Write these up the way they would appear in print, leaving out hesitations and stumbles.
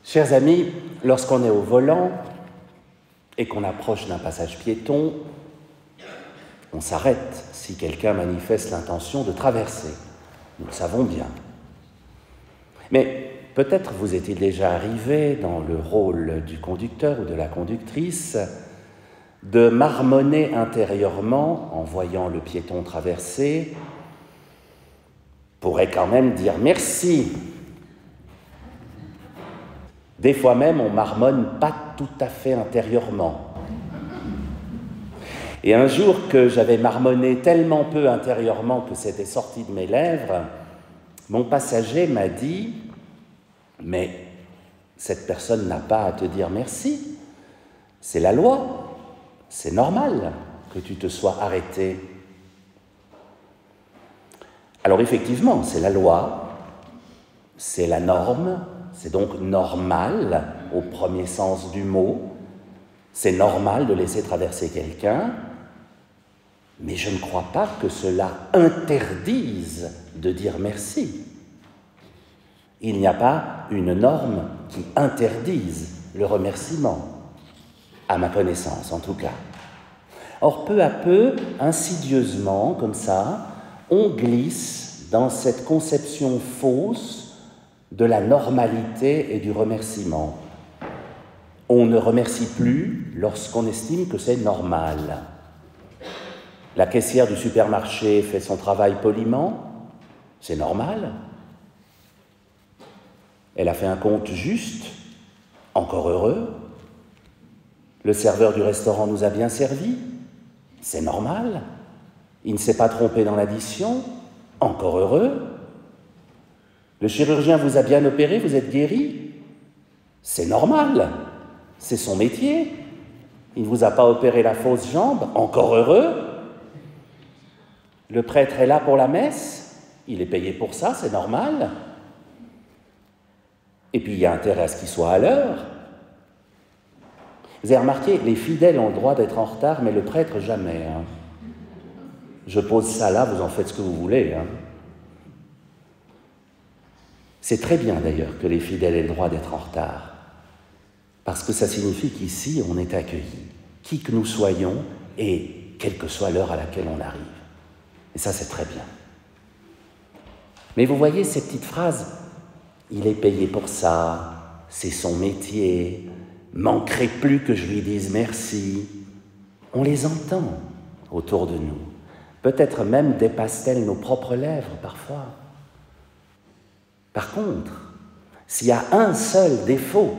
Chers amis, lorsqu'on est au volant et qu'on approche d'un passage piéton, on s'arrête si quelqu'un manifeste l'intention de traverser. Nous le savons bien. Mais peut-être vous est-il déjà arrivé, dans le rôle du conducteur ou de la conductrice, de marmonner intérieurement en voyant le piéton traverser, pourrait quand même dire merci. Des fois même, on marmonne pas tout à fait intérieurement. Et un jour que j'avais marmonné tellement peu intérieurement que c'était sorti de mes lèvres, mon passager m'a dit « Mais cette personne n'a pas à te dire merci, c'est la loi, c'est normal que tu te sois arrêté. » Alors effectivement, c'est la loi, c'est la norme, c'est donc normal au premier sens du mot, c'est normal de laisser traverser quelqu'un, mais je ne crois pas que cela interdise de dire merci. Il n'y a pas une norme qui interdise le remerciement, à ma connaissance en tout cas. Or, peu à peu, insidieusement, comme ça, on glisse dans cette conception fausse de la normalité et du remerciement. On ne remercie plus lorsqu'on estime que c'est normal. La caissière du supermarché fait son travail poliment, c'est normal. Elle a fait un compte juste, encore heureux. Le serveur du restaurant nous a bien servi, c'est normal. Il ne s'est pas trompé dans l'addition, encore heureux. Le chirurgien vous a bien opéré, vous êtes guéri, c'est normal, c'est son métier. Il ne vous a pas opéré la fausse jambe, encore heureux. Le prêtre est là pour la messe, il est payé pour ça, c'est normal. Et puis il y a intérêt à ce qu'il soit à l'heure. Vous avez remarqué, les fidèles ont le droit d'être en retard, mais le prêtre jamais. Je pose ça là, vous en faites ce que vous voulez. C'est très bien d'ailleurs que les fidèles aient le droit d'être en retard, parce que ça signifie qu'ici on est accueillis, qui que nous soyons et quelle que soit l'heure à laquelle on arrive. Et ça c'est très bien. Mais vous voyez ces petites phrases, il est payé pour ça, c'est son métier, manquerait plus que je lui dise merci. On les entend autour de nous, peut-être même dépassent-elles nos propres lèvres parfois. Par contre, s'il y a un seul défaut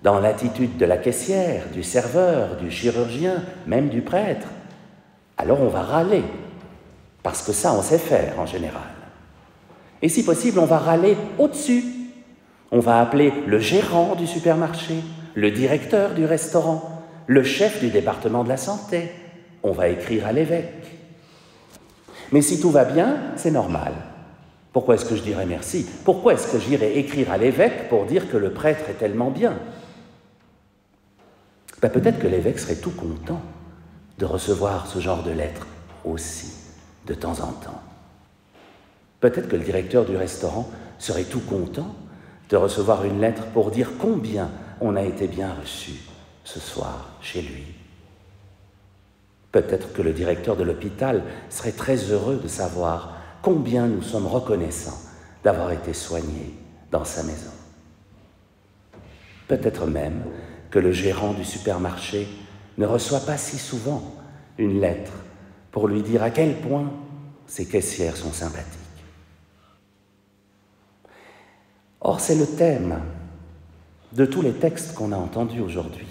dans l'attitude de la caissière, du serveur, du chirurgien, même du prêtre, alors on va râler, parce que ça on sait faire en général. Et si possible, on va râler au-dessus. On va appeler le gérant du supermarché, le directeur du restaurant, le chef du département de la santé. On va écrire à l'évêque. Mais si tout va bien, c'est normal. Pourquoi est-ce que je dirais merci? Pourquoi est-ce que j'irais écrire à l'évêque pour dire que le prêtre est tellement bien? Peut-être que l'évêque serait tout content de recevoir ce genre de lettres aussi, de temps en temps. Peut-être que le directeur du restaurant serait tout content de recevoir une lettre pour dire combien on a été bien reçu ce soir chez lui. Peut-être que le directeur de l'hôpital serait très heureux de savoir combien nous sommes reconnaissants d'avoir été soignés dans sa maison. Peut-être même que le gérant du supermarché ne reçoit pas si souvent une lettre pour lui dire à quel point ses caissières sont sympathiques. Or, c'est le thème de tous les textes qu'on a entendus aujourd'hui.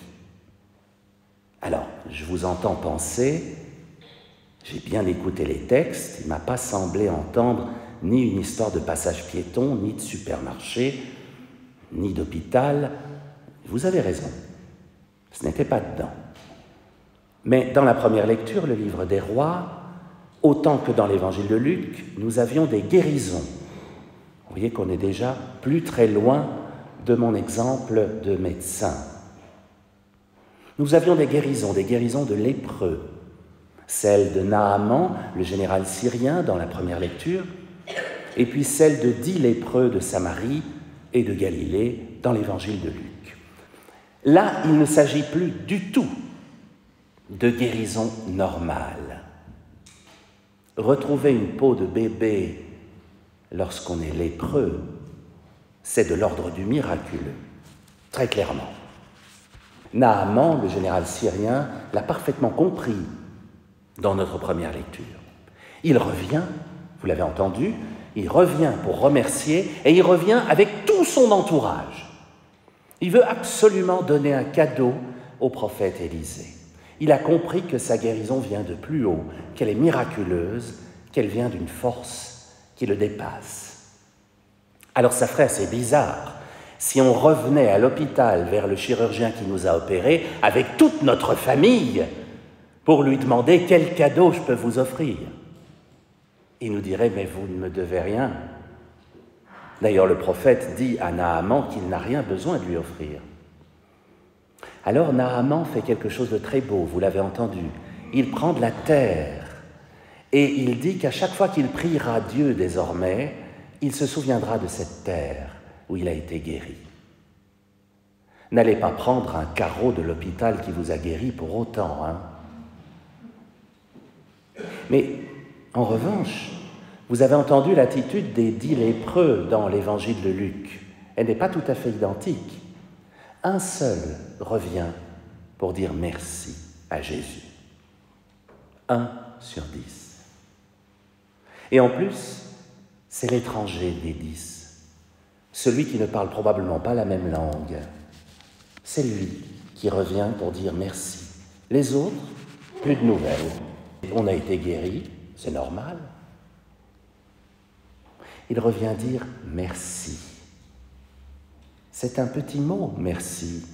Alors, je vous entends penser, j'ai bien écouté les textes, il ne m'a pas semblé entendre ni une histoire de passage piéton, ni de supermarché, ni d'hôpital. Vous avez raison, ce n'était pas dedans. Mais dans la première lecture, le livre des rois, autant que dans l'évangile de Luc, nous avions des guérisons. Vous voyez qu'on est déjà plus très loin de mon exemple de médecin. Nous avions des guérisons de lépreux. Celle de Naaman, le général syrien, dans la première lecture, et puis celle de 10 lépreux de Samarie, et de Galilée dans l'évangile de Luc. Là, il ne s'agit plus du tout de guérison normale. Retrouver une peau de bébé lorsqu'on est lépreux, c'est de l'ordre du miraculeux, très clairement. Naaman, le général syrien, l'a parfaitement compris dans notre première lecture. Il revient, vous l'avez entendu, il revient pour remercier et il revient avec tout son entourage. Il veut absolument donner un cadeau au prophète Élisée. Il a compris que sa guérison vient de plus haut, qu'elle est miraculeuse, qu'elle vient d'une force qui le dépasse. Alors ça ferait assez bizarre si on revenait à l'hôpital vers le chirurgien qui nous a opérés avec toute notre famille pour lui demander quel cadeau je peux vous offrir. Il nous dirait « mais vous ne me devez rien ». D'ailleurs, le prophète dit à Naaman qu'il n'a rien besoin de lui offrir. Alors Naaman fait quelque chose de très beau, vous l'avez entendu. Il prend de la terre et il dit qu'à chaque fois qu'il priera Dieu désormais, il se souviendra de cette terre où il a été guéri. N'allez pas prendre un carreau de l'hôpital qui vous a guéri pour autant, hein. Mais en revanche, vous avez entendu l'attitude des 10 lépreux dans l'évangile de Luc. Elle n'est pas tout à fait identique. Un seul revient pour dire merci à Jésus. 1 sur 10. Et en plus, c'est l'étranger des 10, celui qui ne parle probablement pas la même langue. C'est lui qui revient pour dire merci. Les autres, plus de nouvelles. On a été guéris, c'est normal. Il revient dire merci. C'est un petit mot, merci.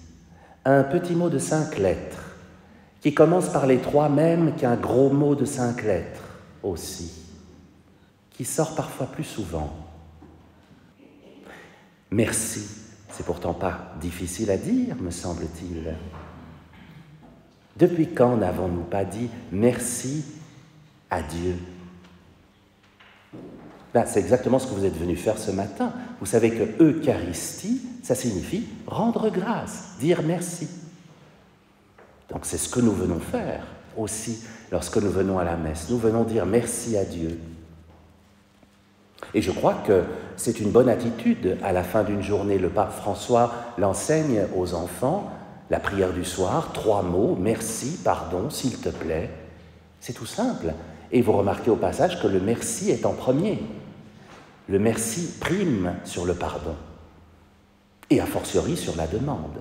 Un petit mot de 5 lettres, qui commence par les 3 mêmes qu'un gros mot de 5 lettres aussi, qui sort parfois plus souvent. Merci, c'est pourtant pas difficile à dire, me semble-t-il. Depuis quand n'avons-nous pas dit merci à Dieu ? Ben, c'est exactement ce que vous êtes venus faire ce matin. Vous savez que Eucharistie, ça signifie rendre grâce, dire merci. Donc c'est ce que nous venons faire aussi lorsque nous venons à la messe. Nous venons dire merci à Dieu. Et je crois que c'est une bonne attitude à la fin d'une journée. Le pape François l'enseigne aux enfants, la prière du soir, 3 mots, merci, pardon, s'il te plaît. C'est tout simple. Et vous remarquez au passage que le merci est en premier. Le merci prime sur le pardon. Et a fortiori sur la demande.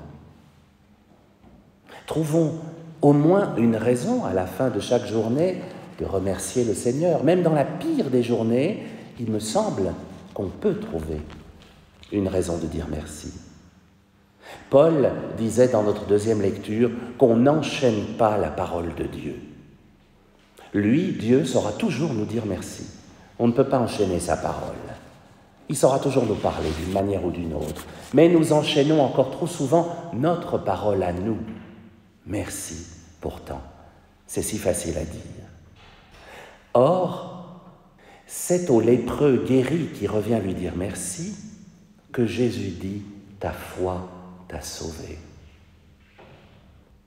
Trouvons au moins une raison à la fin de chaque journée de remercier le Seigneur. Même dans la pire des journées, il me semble qu'on peut trouver une raison de dire merci. Paul disait dans notre 2e lecture qu'on n'enchaîne pas la parole de Dieu. Lui, Dieu, saura toujours nous dire merci. On ne peut pas enchaîner sa parole. Il saura toujours nous parler d'une manière ou d'une autre. Mais nous enchaînons encore trop souvent notre parole à nous. Merci, pourtant. C'est si facile à dire. Or, c'est au lépreux guéri qui revient lui dire merci que Jésus dit « ta foi t'a sauvé ».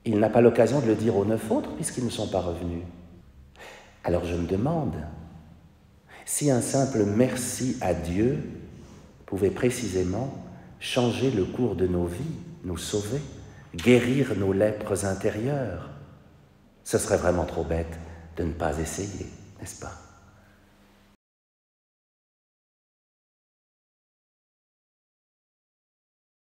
Il n'a pas l'occasion de le dire aux 9 autres puisqu'ils ne sont pas revenus. Alors je me demande si un simple merci à Dieu pouvait précisément changer le cours de nos vies, nous sauver, guérir nos lèpres intérieures. Ce serait vraiment trop bête de ne pas essayer, n'est-ce pas ?